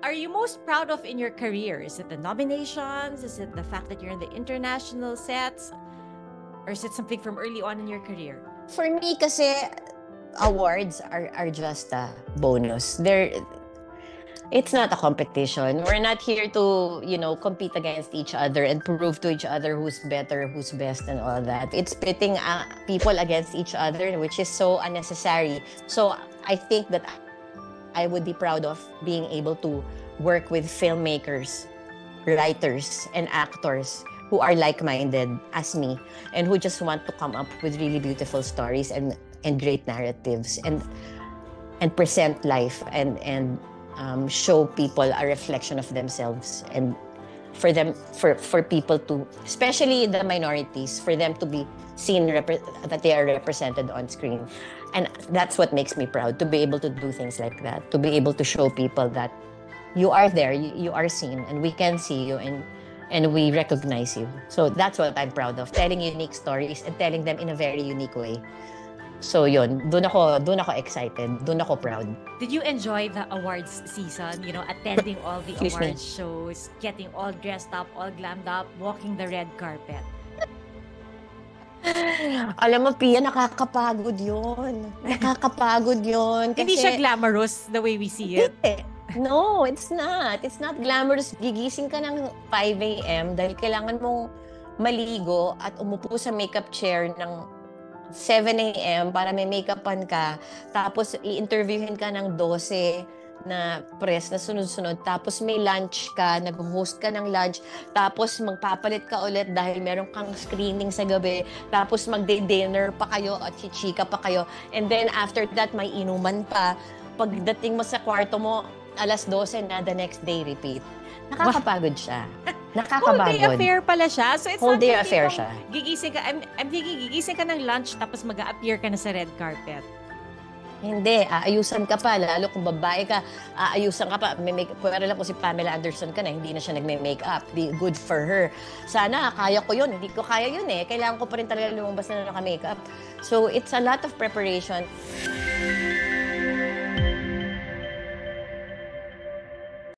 are you most proud of in your career? Is it the nominations? Is it the fact that you're in the international sets? Or is it something from early on in your career? For me, kasi awards are just a bonus. It's not a competition. We're not here to, compete against each other and prove to each other who's better, who's best, and all that. It's pitting people against each other, which is so unnecessary. So I think that I would be proud of being able to work with filmmakers, writers, and actors who are like-minded as me and who just want to come up with really beautiful stories and great narratives and present life and show people a reflection of themselves, and for people to, especially the minorities, for them to be seen that they are represented on screen. And that's what makes me proud, to be able to do things like that, to be able to show people that you are there, you are seen, and we can see you, and we recognize you. So that's what I'm proud of, telling unique stories and telling them in a very unique way. So yun, doon ako excited, doon ako proud. Did you enjoy the awards season? Attending all the awards shows, getting all dressed up, all glammed up, walking the red carpet? Alam mo, Pia, nakakapagod yun. Kasi hindi siya glamorous the way we see it. No, it's not. It's not glamorous. Gigising ka ng 5 a.m. dahil kailangan mong maligo at umupo sa makeup chair ng 7 a.m. para may make-upan ka. Tapos i-interviewin ka ng 12 na press na sunod-sunod. Tapos may lunch ka, nag-host ka ng lunch. Tapos magpapalit ka ulit dahil meron kang screening sa gabi. Tapos mag-dinner pa kayo at chichika pa kayo. And then after that, may inuman pa. Pagdating mo sa kwarto mo, 12:00 na, the next day, repeat. Nakakapagod siya. Nakakapagod. Whole day affair pala siya. So it's whole not day affair siya. Gigising ka, I'm thinking, gigising ka ng lunch tapos mag-a-appear ka na sa red carpet. Hindi, aayusan ka pa. Lalo kung babae ka, aayusan ka pa. Pwera lang kung si Pamela Anderson ka na, hindi na siya nagme-makeup. Good for her. Sana, kaya ko yun. Hindi ko kaya yun eh. Kailangan ko pa rin talaga lumabas na naka-makeup. So, it's a lot of preparation.